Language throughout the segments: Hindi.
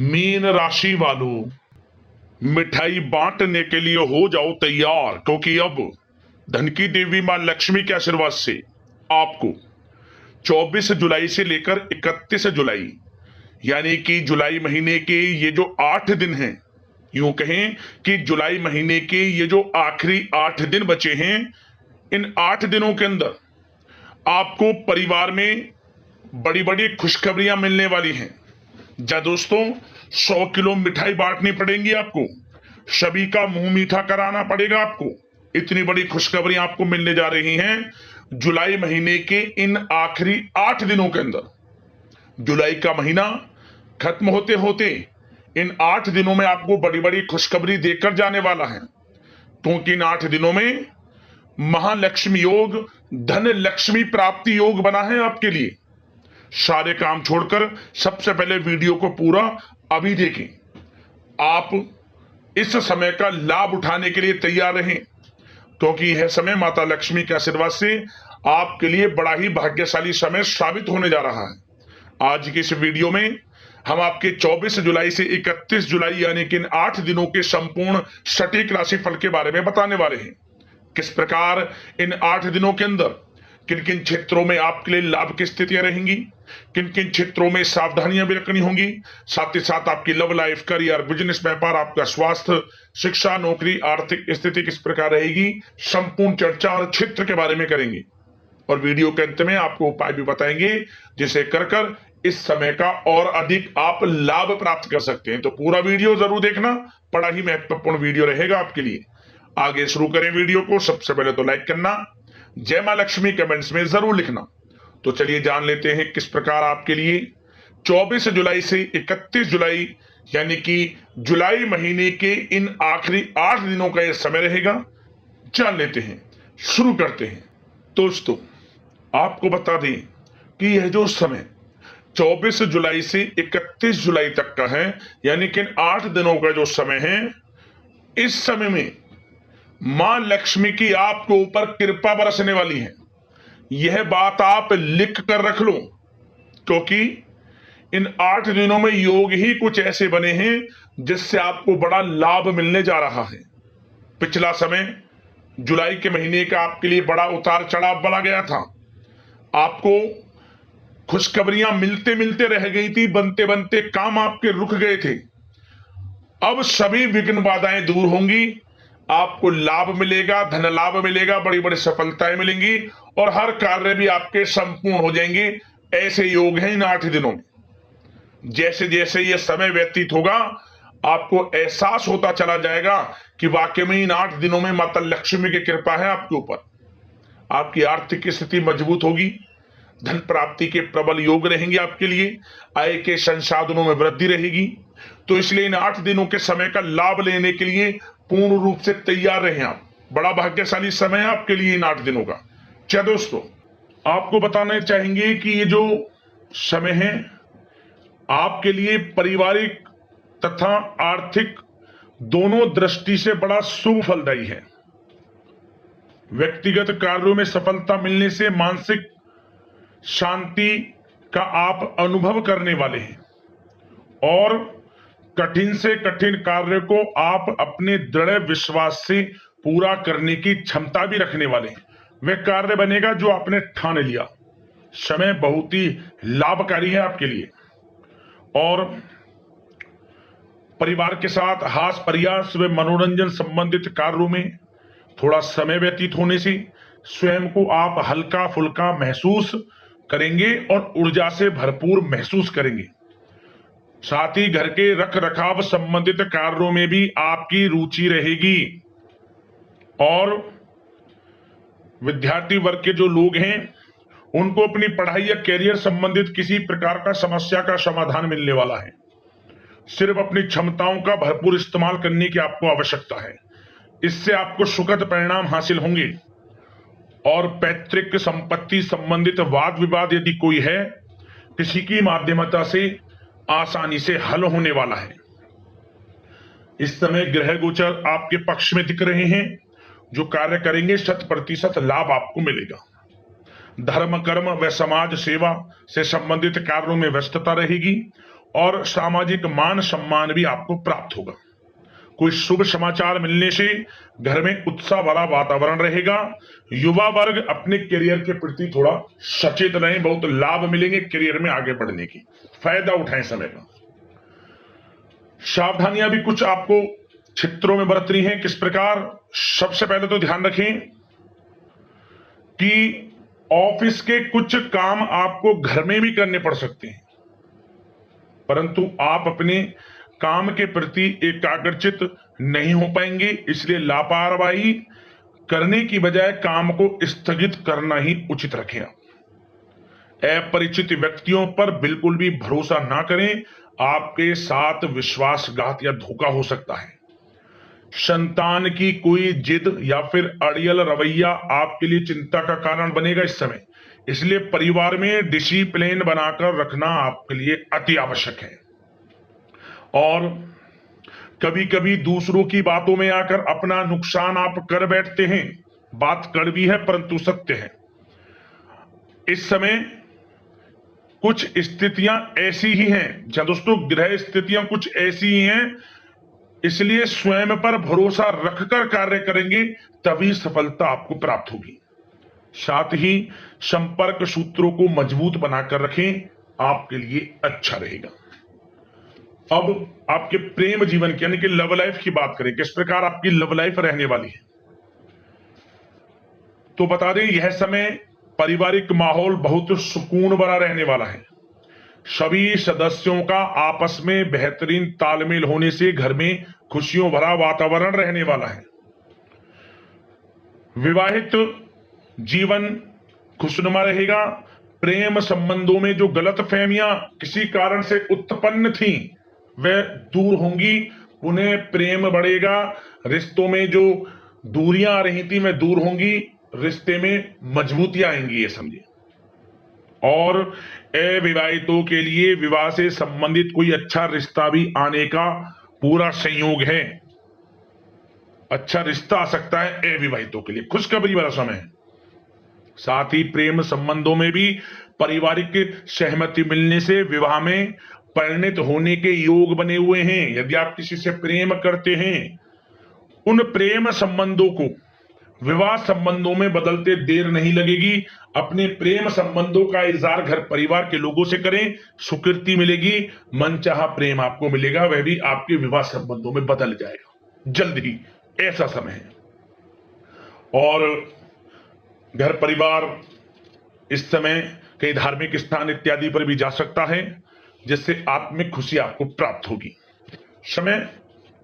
मीन राशि वालों, मिठाई बांटने के लिए हो जाओ तैयार, क्योंकि अब धन की देवी मां लक्ष्मी के आशीर्वाद से आपको 24 जुलाई से लेकर 31 जुलाई यानी कि जुलाई महीने के ये जो 8 दिन हैं, यूं कहें कि जुलाई महीने के ये जो आखिरी 8 दिन बचे हैं, इन 8 दिनों के अंदर आपको परिवार में बड़ी बड़ी खुशखबरियां मिलने वाली हैं। जा दोस्तों, 100 किलो मिठाई बांटनी पड़ेगी आपको, सभी का मुंह मीठा कराना पड़ेगा आपको। इतनी बड़ी खुशखबरियां आपको मिलने जा रही हैं जुलाई महीने के इन आखिरी 8 दिनों के अंदर। जुलाई का महीना खत्म होते होते इन 8 दिनों में आपको बड़ी बड़ी खुशखबरी देकर जाने वाला है, क्योंकि इन 8 दिनों में महालक्ष्मी योग, धन लक्ष्मी प्राप्ति योग बना है आपके लिए। सारे काम छोड़कर सबसे पहले वीडियो को पूरा अभी देखें। आप इस समय का लाभ उठाने के लिए तैयार रहें, क्योंकि यह समय माता लक्ष्मी के आशीर्वाद से आपके लिए बड़ा ही भाग्यशाली समय साबित होने जा रहा है। आज की इस वीडियो में हम आपके 24 जुलाई से 31 जुलाई यानी कि इन 8 दिनों के संपूर्ण सटीक राशिफल के बारे में बताने वाले हैं। किस प्रकार इन 8 दिनों के अंदर किन किन क्षेत्रों में आपके लिए लाभ की स्थितियां रहेंगी, किन किन क्षेत्रों में सावधानियां भी रखनी होंगी, साथ ही साथ आपकी लव लाइफ, करियर, बिजनेस, व्यापार, आपका स्वास्थ्य, शिक्षा, नौकरी, आर्थिक स्थिति किस प्रकार रहेगी, संपूर्ण चर्चा और क्षेत्र के बारे में करेंगे। और वीडियो के अंत में आपको उपाय भी बताएंगे जिसे कर इस समय का और अधिक आप लाभ प्राप्त कर सकते हैं। तो पूरा वीडियो जरूर देखना, बड़ा ही महत्वपूर्ण वीडियो रहेगा आपके लिए। आगे शुरू करें वीडियो को। सबसे पहले तो लाइक करना, जय मां लक्ष्मी कमेंट्स में जरूर लिखना। तो चलिए जान लेते हैं किस प्रकार आपके लिए 24 जुलाई से 31 जुलाई यानी कि जुलाई महीने के इन आखिरी 8 दिनों का यह समय रहेगा। जान लेते हैं, शुरू करते हैं। दोस्तों, आपको बता दें कि यह जो समय 24 जुलाई से 31 जुलाई तक का है, यानी कि इन 8 दिनों का जो समय है, इस समय में मां लक्ष्मी की आपके ऊपर कृपा बरसने वाली है। यह बात आप लिख कर रख लो, क्योंकि इन 8 दिनों में योग ही कुछ ऐसे बने हैं जिससे आपको बड़ा लाभ मिलने जा रहा है। पिछला समय जुलाई के महीने का आपके लिए बड़ा उतार चढ़ाव बना गया था। आपको खुशखबरियां मिलते मिलते रह गई थी, बनते बनते काम आपके रुक गए थे। अब सभी विघ्न बाधाएं दूर होंगी, आपको लाभ मिलेगा, धन लाभ मिलेगा, बड़ी बड़ी सफलताएं मिलेंगी और हर कार्य भी आपके संपूर्ण हो जाएंगे। ऐसे योग हैं इन 8 दिनों में। जैसे जैसे ये समय व्यतीत होगा, आपको एहसास होता चला जाएगा कि वाकई में इन 8 दिनों में माता लक्ष्मी की कृपा है आपके ऊपर। आपकी आर्थिक स्थिति मजबूत होगी, धन प्राप्ति के प्रबल योग रहेंगे आपके लिए, आय के संसाधनों में वृद्धि रहेगी। तो इसलिए इन 8 दिनों के समय का लाभ लेने के लिए पूर्ण रूप से तैयार रहें आप। बड़ा भाग्यशाली समय है आपके लिए इन 8 दिनों का। क्या दोस्तों, आपको बताना चाहेंगे कि ये जो समय है आपके लिए पारिवारिक तथा आर्थिक दोनों दृष्टि से बड़ा शुभ फलदायी है। व्यक्तिगत कार्यों में सफलता मिलने से मानसिक शांति का आप अनुभव करने वाले हैं और कठिन से कठिन कार्य को आप अपने दृढ़ विश्वास से पूरा करने की क्षमता भी रखने वाले हैं। वह कार्य बनेगा जो आपने ठान लिया। समय बहुत ही लाभकारी है आपके लिए और परिवार के साथ हास्य प्रयास व मनोरंजन संबंधित कार्यों में थोड़ा समय व्यतीत होने से स्वयं को आप हल्का फुल्का महसूस करेंगे और ऊर्जा से भरपूर महसूस करेंगे। साथ ही घर के रख रखाव संबंधित कार्यों में भी आपकी रुचि रहेगी और विद्यार्थी वर्ग के जो लोग हैं उनको अपनी पढ़ाई या कैरियर संबंधित किसी प्रकार का समस्या का समाधान मिलने वाला है। सिर्फ अपनी क्षमताओं का भरपूर इस्तेमाल करने की आपको आवश्यकता है। इससे आपको सुखद परिणाम हासिल होंगे और पैतृक संपत्ति संबंधित वाद विवाद यदि कोई है, किसी की माध्यमता से आसानी से हल होने वाला है। इस समय ग्रह गोचर आपके पक्ष में दिख रहे हैं। जो कार्य करेंगे 100% लाभ आपको मिलेगा। धर्म, कर्म व समाज सेवा से संबंधित कार्यों में व्यस्तता रहेगी और सामाजिक मान सम्मान भी आपको प्राप्त होगा। कोई शुभ समाचार मिलने से घर में उत्साह भरा वातावरण रहेगा। युवा वर्ग अपने करियर के प्रति थोड़ा सचेत रहें, बहुत लाभ मिलेंगे करियर में आगे बढ़ने की, फायदा उठाएं समय का। सावधानियां भी कुछ आपको क्षेत्रों में बरतनी है। किस प्रकार? सबसे पहले तो ध्यान रखें कि ऑफिस के कुछ काम आपको घर में भी करने पड़ सकते हैं, परंतु आप अपने काम के प्रति एकाग्रचित नहीं हो पाएंगे, इसलिए लापरवाही करने की बजाय काम को स्थगित करना ही उचित रखें। अपरिचित व्यक्तियों पर बिल्कुल भी भरोसा ना करें, आपके साथ विश्वासघात या धोखा हो सकता है। संतान की कोई जिद या फिर अड़ियल रवैया आपके लिए चिंता का कारण बनेगा इस समय, इसलिए परिवार में डिसिप्लिन बनाकर रखना आपके लिए अति आवश्यक है। और कभी कभी दूसरों की बातों में आकर अपना नुकसान आप कर बैठते हैं। बात कड़वी है परंतु सत्य है। इस समय कुछ स्थितियां ऐसी ही हैं, जहां दोस्तों ग्रह स्थितियां कुछ ऐसी ही हैं, इसलिए स्वयं पर भरोसा रखकर कार्य करेंगे तभी सफलता आपको प्राप्त होगी। साथ ही संपर्क सूत्रों को मजबूत बनाकर रखें, आपके लिए अच्छा रहेगा। अब आपके प्रेम जीवन की यानी कि लव लाइफ की बात करें, किस प्रकार आपकी लव लाइफ रहने वाली है। तो बता दें, यह समय पारिवारिक माहौल बहुत सुकून भरा रहने वाला है। सभी सदस्यों का आपस में बेहतरीन तालमेल होने से घर में खुशियों भरा वातावरण रहने वाला है। विवाहित जीवन खुशनुमा रहेगा। प्रेम संबंधों में जो गलतफहमियां किसी कारण से उत्पन्न थी वह दूर होंगी, उन्हें प्रेम बढ़ेगा। रिश्तों में जो दूरियां आ रही थी वह दूर होंगी, रिश्ते में मजबूतियां आएंगी, ये समझिए। और अविवाहितों के लिए विवाह से संबंधित कोई अच्छा रिश्ता भी आने का पूरा संयोग है। अच्छा रिश्ता आ सकता है अविवाहितों के लिए, खुशखबरी वाला समय है। साथ ही प्रेम संबंधों में भी पारिवारिक सहमति मिलने से विवाह में परिणत होने के योग बने हुए हैं। यदि आप किसी से प्रेम करते हैं, उन प्रेम संबंधों को विवाह संबंधों में बदलते देर नहीं लगेगी। अपने प्रेम संबंधों का इजहार घर परिवार के लोगों से करें, स्वीकृति मिलेगी, मनचाहा प्रेम आपको मिलेगा, वह भी आपके विवाह संबंधों में बदल जाएगा जल्द ही, ऐसा समय है। और घर परिवार इस समय कई धार्मिक स्थान इत्यादि पर भी जा सकता है, जिससे आत्मिक खुशी आपको प्राप्त होगी। समय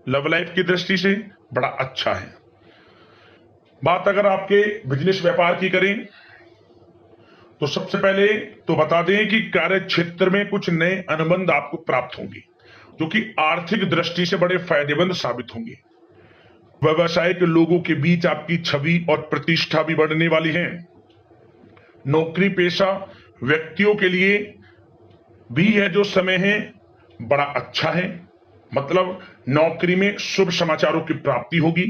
लव लाइफ की दृष्टि से बड़ा अच्छा है। बात अगर आपके बिजनेस व्यापार की करें तो सबसे पहले तो बता दें कि कार्य क्षेत्र में कुछ नए अनुबंध आपको प्राप्त होंगे, जो कि आर्थिक दृष्टि से बड़े फायदेमंद साबित होंगे। व्यवसायिक लोगों के बीच आपकी छवि और प्रतिष्ठा भी बढ़ने वाली है। नौकरी पेशा व्यक्तियों के लिए भी यह जो समय है बड़ा अच्छा है। मतलब नौकरी में शुभ समाचारों की प्राप्ति होगी,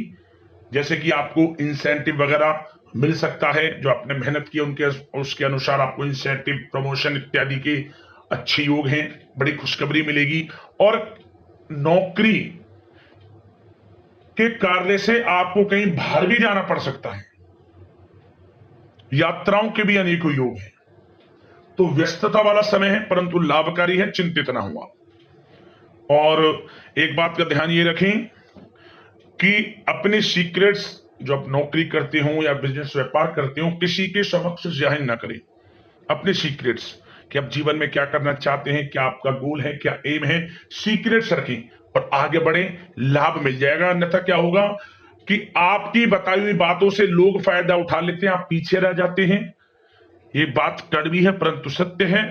जैसे कि आपको इंसेंटिव वगैरह मिल सकता है, जो आपने मेहनत की उनके उसके अनुसार आपको इंसेंटिव, प्रमोशन इत्यादि के अच्छे योग हैं, बड़ी खुशखबरी मिलेगी। और नौकरी के कार्य से आपको कहीं बाहर भी जाना पड़ सकता है, यात्राओं के भी अनेकों योग हैं। तो व्यस्तता वाला समय है परंतु लाभकारी है, चिंतित ना हुआ। और एक बात का ध्यान ये रखें कि अपने सीक्रेट्स जो आप नौकरी करते हो या बिजनेस व्यापार करते हो, किसी के समक्ष जाहिर ना करें अपने सीक्रेट्स, कि आप जीवन में क्या करना चाहते हैं, क्या आपका गोल है, क्या एम है, सीक्रेट्स रखें और आगे बढ़े, लाभ मिल जाएगा। अन्यथा क्या होगा कि आपकी बताई हुई बातों से लोग फायदा उठा लेते हैं, आप पीछे रह जाते हैं। ये बात कड़वी है परंतु सत्य है।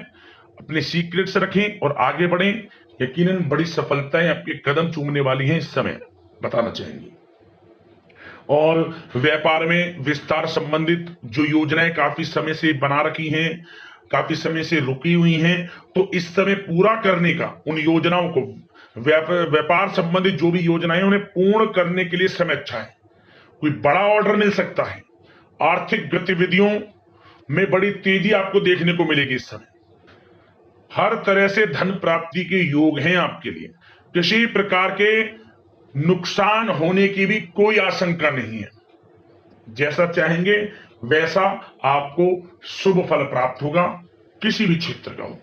अपने सीक्रेट्स रखें और आगे बढ़ें, यकीनन बड़ी सफलताएं आपके कदम चूमने वाली हैं इस समय, बताना चाहेंगे। और व्यापार में विस्तार संबंधित जो योजनाएं काफी समय से बना रखी हैं, काफी समय से रुकी हुई हैं, तो इस समय पूरा करने का, उन योजनाओं को, व्यापार संबंधित जो भी योजनाएं उन्हें पूर्ण करने के लिए समय अच्छा है। कोई बड़ा ऑर्डर मिल सकता है। आर्थिक गतिविधियों में बड़ी तेजी आपको देखने को मिलेगी इस समय। हर तरह से धन प्राप्ति के योग हैं आपके लिए। किसी प्रकार के नुकसान होने की भी कोई आशंका नहीं है। जैसा चाहेंगे वैसा आपको शुभ फल प्राप्त होगा। किसी भी क्षेत्र का हो,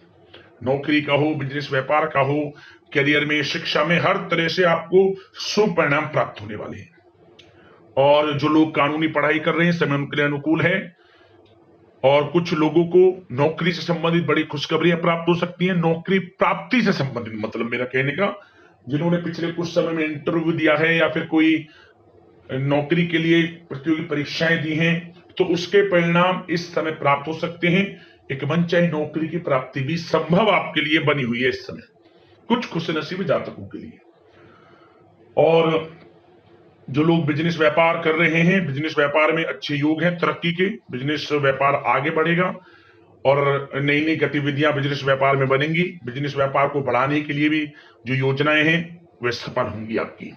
नौकरी का हो, बिजनेस व्यापार का हो, करियर में, शिक्षा में, हर तरह से आपको शुभ परिणाम प्राप्त होने वाले हैं। और जो लोग कानूनी पढ़ाई कर रहे हैं, समय उनके लिए अनुकूल है। और कुछ लोगों को नौकरी से संबंधित बड़ी खुशखबरियां प्राप्त हो सकती हैं। नौकरी प्राप्ति से संबंधित मतलब मेरा कहने का, जिन्होंने पिछले कुछ समय में इंटरव्यू दिया है या फिर कोई नौकरी के लिए प्रतियोगी परीक्षाएं दी हैं, तो उसके परिणाम इस समय प्राप्त हो सकते हैं। एक मनचाही नौकरी की प्राप्ति भी संभव आपके लिए बनी हुई है इस समय, कुछ खुशनसीब जातकों के लिए। और जो लोग बिजनेस व्यापार कर रहे हैं, बिजनेस व्यापार में अच्छे योग हैं तरक्की के। बिजनेस व्यापार आगे बढ़ेगा और नई नई गतिविधियां बिजनेस व्यापार में बनेंगी। बिजनेस व्यापार को बढ़ाने के लिए भी जो योजनाएं हैं वे सफल होंगी आपकी।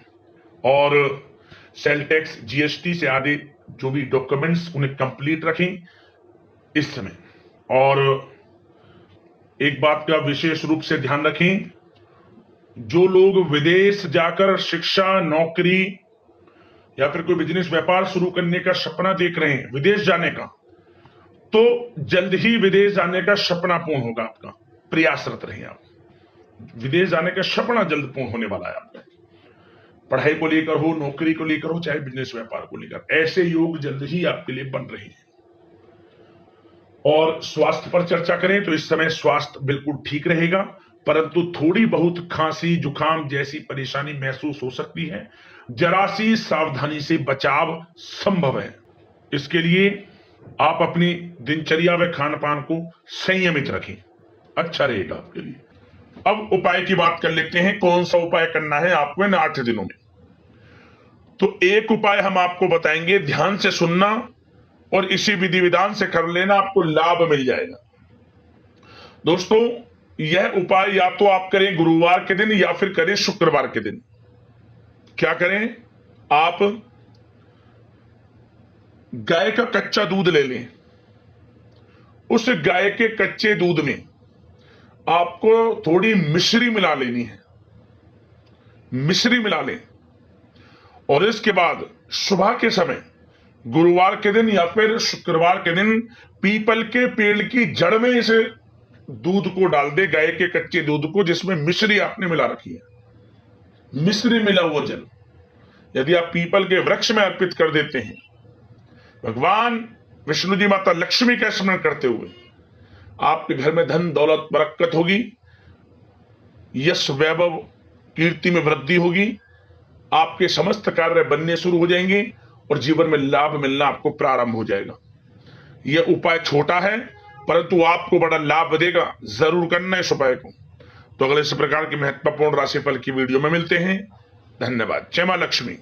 और सेल टैक्स, जीएसटी से आदि जो भी डॉक्यूमेंट्स उन्हें कंप्लीट रखें इस समय। और एक बात का विशेष रूप से ध्यान रखें, जो लोग विदेश जाकर शिक्षा, नौकरी या फिर कोई बिजनेस व्यापार शुरू करने का सपना देख रहे हैं, विदेश जाने का, तो जल्द ही विदेश जाने का सपना पूर्ण होगा आपका। प्रयासरत रहिए आप। विदेश जाने का सपना जल्द पूर्ण होने वाला है आपका। पढ़ाई को लेकर हो, नौकरी को लेकर हो, चाहे बिजनेस व्यापार को लेकर, ऐसे योग जल्द ही आपके लिए बन रहे हैं। और स्वास्थ्य पर चर्चा करें तो इस समय स्वास्थ्य बिल्कुल ठीक रहेगा, परंतु थोड़ी बहुत खांसी, जुकाम जैसी परेशानी महसूस हो सकती है। जरा सी सावधानी से बचाव संभव है। इसके लिए आप अपनी दिनचर्या व खान पान को संयमित रखें, अच्छा रहेगा आपके लिए। अब उपाय की बात कर लेते हैं, कौन सा उपाय करना है आपको इन 8 दिनों में। तो एक उपाय हम आपको बताएंगे, ध्यान से सुनना और इसी विधि विधान से कर लेना, आपको लाभ मिल जाएगा। दोस्तों, यह उपाय या तो आप करें गुरुवार के दिन या फिर करें शुक्रवार के दिन। क्या करें, आप गाय का कच्चा दूध ले लें। उस गाय के कच्चे दूध में आपको थोड़ी मिश्री मिला लेनी है, मिश्री मिला लें। और इसके बाद सुबह के समय, गुरुवार के दिन या फिर शुक्रवार के दिन, पीपल के पेड़ की जड़ में इस दूध को डाल दे, गाय के कच्चे दूध को जिसमें मिश्री आपने मिला रखी है। मिश्री मिला हुआ जल यदि आप पीपल के वृक्ष में अर्पित कर देते हैं, भगवान विष्णु जी, माता लक्ष्मी का स्मरण करते हुए, आपके घर में धन दौलत बरकत होगी, यश वैभव कीर्ति में वृद्धि होगी, आपके समस्त कार्य बनने शुरू हो जाएंगे और जीवन में लाभ मिलना आपको प्रारंभ हो जाएगा। यह उपाय छोटा है परंतु आपको बड़ा लाभ देगा। जरूर करना इस उपाय को। तो अगले इस प्रकार की महत्वपूर्ण राशिफल की वीडियो में मिलते हैं। धन्यवाद। जय मां लक्ष्मी।